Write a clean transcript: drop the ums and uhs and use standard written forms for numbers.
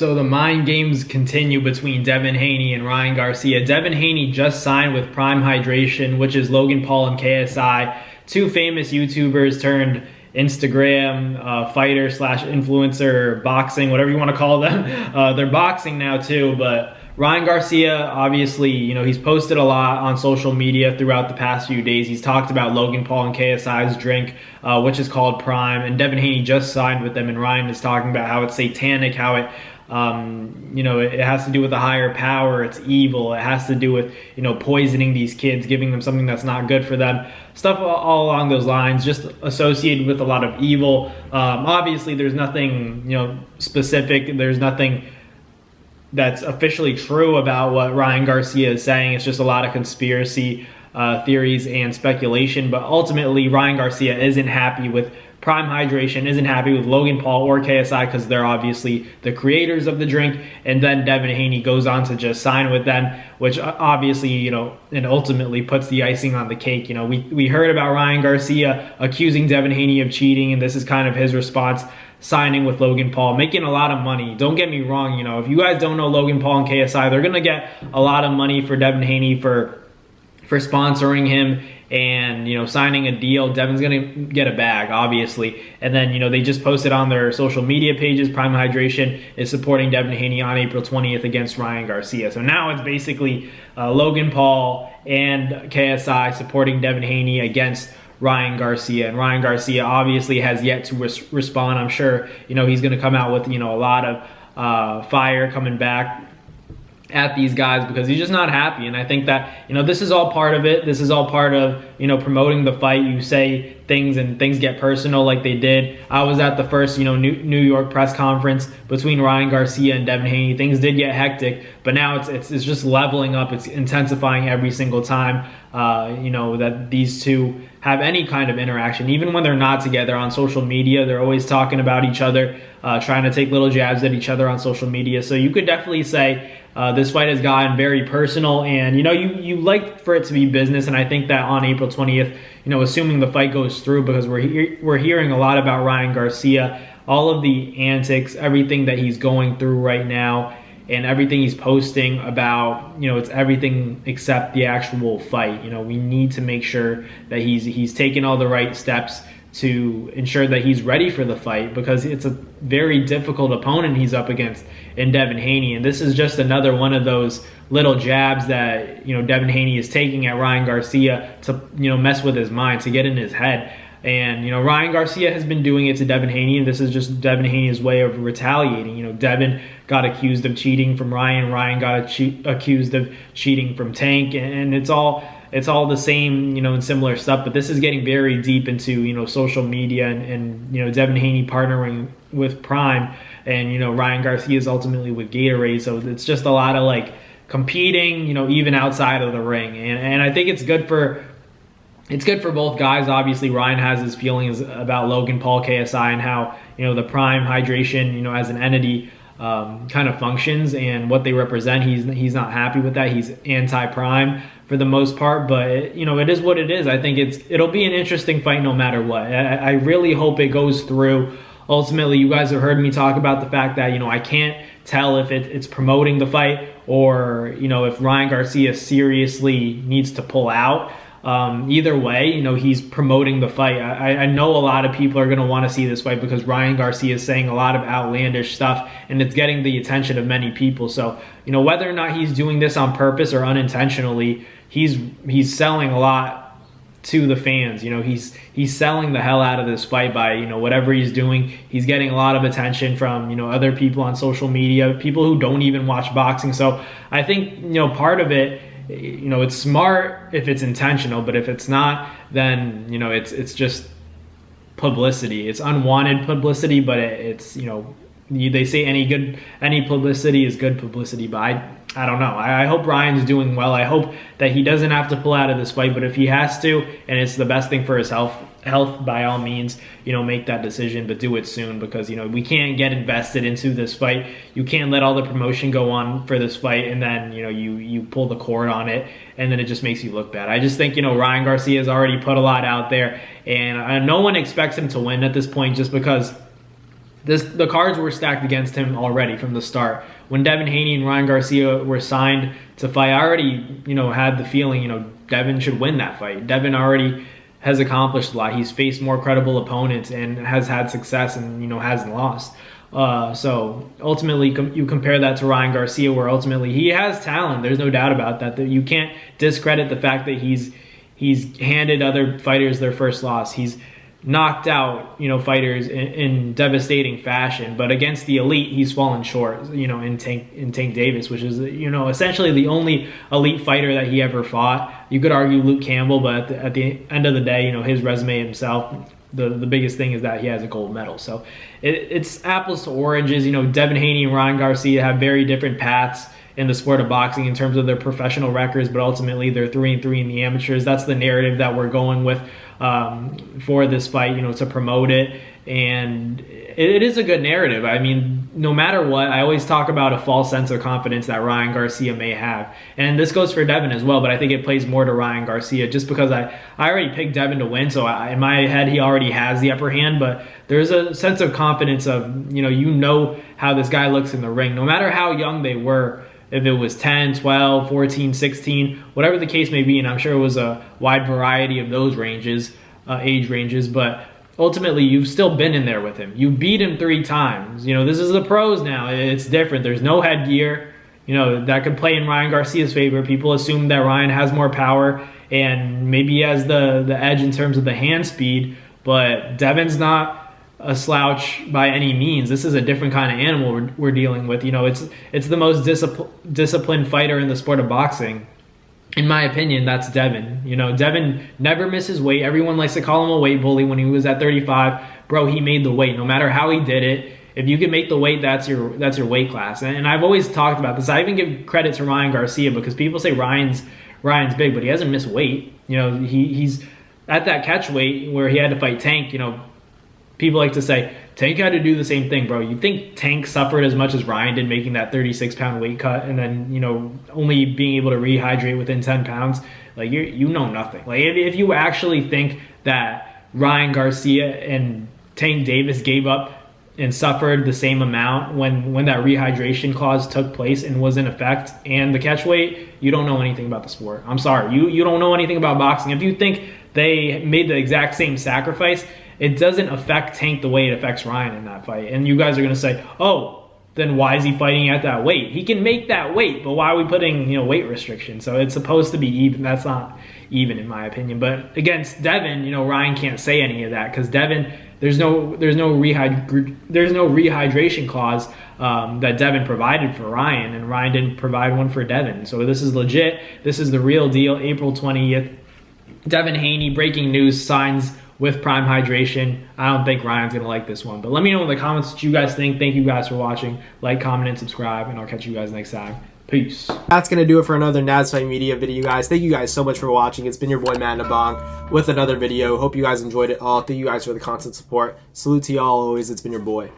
So the mind games continue between Devin Haney and Ryan Garcia. Devin Haney just signed with Prime Hydration, which is Logan Paul and KSI, two famous YouTubers turned Instagram fighter slash influencer, boxing, whatever you want to call them. They're boxing now too, but Ryan Garcia, obviously, he's posted a lot on social media throughout the past few days. He's talked about Logan Paul and KSI's drink, which is called Prime, and Devin Haney just signed with them, and Ryan is talking about how it's satanic, how it it has to do with a higher power, it's evil, it has to do with, poisoning these kids, giving them something that's not good for them, stuff all along those lines, just associated with a lot of evil. Obviously, there's nothing, specific, there's nothing that's officially true about what Ryan Garcia is saying. It's just a lot of conspiracy theories and speculation, but ultimately, Ryan Garcia isn't happy with Prime Hydration, isn't happy with Logan Paul or KSI because they're obviously the creators of the drink, and then Devin Haney goes on to just sign with them, which obviously, and ultimately puts the icing on the cake. We heard about Ryan Garcia accusing Devin Haney of cheating, and this is kind of his response, signing with Logan Paul, making a lot of money. Don't get me wrong, if you guys don't know Logan Paul and KSI, they're going to get a lot of money for Devin Haney for sponsoring him and signing a deal. Devin's gonna get a bag, obviously, and then they just posted on their social media pages, Prime Hydration is supporting Devin Haney on April 20th against Ryan Garcia. So now it's basically Logan Paul and KSI supporting Devin Haney against Ryan Garcia, and Ryan Garcia obviously has yet to respond. I'm sure he's gonna come out with a lot of fire coming back at these guys because he's just not happy. And I think that this is all part of it. This is all part of promoting the fight. You say things and things get personal like they did. I was at the first New York press conference between Ryan Garcia and Devin Haney. Things did get hectic, but now it's just leveling up. It's intensifying every single time that these two have any kind of interaction. Even when they're not together on social media, they're always talking about each other, trying to take little jabs at each other on social media. So you could definitely say this fight has gotten very personal, and you like for it to be business. And I think that on April 20th, assuming the fight goes through, because we're hearing a lot about Ryan Garcia, all of the antics, everything that he's going through right now, and everything he's posting about, it's everything except the actual fight. We need to make sure that he's taking all the right steps to ensure that he's ready for the fight, because it's a very difficult opponent he's up against in Devin Haney. And this is just another one of those little jabs that, Devin Haney is taking at Ryan Garcia to, mess with his mind, to get in his head. And, Ryan Garcia has been doing it to Devin Haney, and this is just Devin Haney's way of retaliating. Devin got accused of cheating from Ryan. Ryan got accused of cheating from Tank, and it's all the same, and similar stuff. But this is getting very deep into, social media and Devin Haney partnering with Prime, and, Ryan Garcia is ultimately with Gatorade. So it's just a lot of competing, even outside of the ring. And I think it's good for both guys. Obviously, Ryan has his feelings about Logan Paul, KSI, and how, the Prime Hydration, as an entity, kind of functions and what they represent. He's not happy with that. He's anti-Prime for the most part, but it is what it is. I think it'll be an interesting fight no matter what. I really hope it goes through. Ultimately, you guys have heard me talk about the fact that I can't tell if it's promoting the fight or if Ryan Garcia seriously needs to pull out. Either way, he's promoting the fight. I know a lot of people are going to want to see this fight because Ryan Garcia is saying a lot of outlandish stuff, and it's getting the attention of many people. So, whether or not he's doing this on purpose or unintentionally, he's selling a lot to the fans. He's selling the hell out of this fight by, whatever he's doing. He's getting a lot of attention from, other people on social media, people who don't even watch boxing. So I think, part of it, it's smart if it's intentional, but if it's not, then it's just publicity. It's unwanted publicity, but it's they say any publicity is good publicity. But I don't know. I hope Ryan's doing well. I hope that he doesn't have to pull out of this fight, but if he has to, and it's the best thing for his health, by all means, make that decision, but do it soon, because, we can't get invested into this fight. You can't let all the promotion go on for this fight, and then, you pull the cord on it, and then it just makes you look bad. I just think, Ryan Garcia has already put a lot out there, and no one expects him to win at this point, just because the cards were stacked against him already from the start. When Devin Haney and Ryan Garcia were signed to fight, I already, had the feeling, Devin should win that fight. Devin already has accomplished a lot. He's faced more credible opponents and has had success and, hasn't lost. So ultimately you compare that to Ryan Garcia, where ultimately he has talent. There's no doubt about that. That you can't discredit the fact that he's handed other fighters their first loss. He's knocked out, fighters in devastating fashion, but against the elite, he's fallen short, in Tank Davis, which is, essentially the only elite fighter that he ever fought. You could argue Luke Campbell, but at the end of the day, his resume himself, the biggest thing is that he has a gold medal. So it's apples to oranges. Devin Haney and Ryan Garcia have very different paths in the sport of boxing in terms of their professional records, but ultimately they're 3-3 in the amateurs. That's the narrative that we're going with for this fight, to promote it. And it is a good narrative. I mean, no matter what, I always talk about a false sense of confidence that Ryan Garcia may have. And this goes for Devin as well, but I think it plays more to Ryan Garcia just because I already picked Devin to win. So in my head, he already has the upper hand, but there's a sense of confidence of, how this guy looks in the ring, no matter how young they were. If it was 10, 12, 14, 16, whatever the case may be, and I'm sure it was a wide variety of those ranges, age ranges, but ultimately you've still been in there with him. You beat him 3 times. This is the pros now. It's different. There's no headgear. That could play in Ryan Garcia's favor. People assume that Ryan has more power and maybe he has the edge in terms of the hand speed, but Devin's not a slouch by any means. This is a different kind of animal we're dealing with. It's the most disciplined fighter in the sport of boxing. In my opinion, that's Devin. Devin never misses weight. Everyone likes to call him a weight bully when he was at 35. Bro, he made the weight. No matter how he did it, if you can make the weight, that's your weight class. And I've always talked about this. I even give credit to Ryan Garcia because people say Ryan's big, but he hasn't missed weight. He's at that catch weight where he had to fight Tank. People like to say, Tank had to do the same thing, bro. You think Tank suffered as much as Ryan did making that 36-pound weight cut and then, only being able to rehydrate within 10 pounds? Like, you know nothing. Like, if you actually think that Ryan Garcia and Tank Davis gave up and suffered the same amount when that rehydration clause took place and was in effect and the catch weight, you don't know anything about the sport. I'm sorry. You don't know anything about boxing. If you think they made the exact same sacrifice, it doesn't affect Tank the way it affects Ryan in that fight. And you guys are going to say, oh, then why is he fighting at that weight? He can make that weight, but why are we putting weight restrictions? So it's supposed to be even. That's not even in my opinion. But against Devin, Ryan can't say any of that because Devin, there's no rehydration clause that Devin provided for Ryan, and Ryan didn't provide one for Devin. So this is legit. This is the real deal. April 20th, Devin Haney, breaking news, signs with Prime Hydration. I don't think Ryan's going to like this one. But let me know in the comments what you guys think. Thank you guys for watching. Like, comment, and subscribe. And I'll catch you guys next time. Peace. That's going to do it for another Naz Fight Media video, guys. Thank you guys so much for watching. It's been your boy, Matt Nabong, with another video. Hope you guys enjoyed it all. Thank you guys for the constant support. Salute to y'all always. It's been your boy.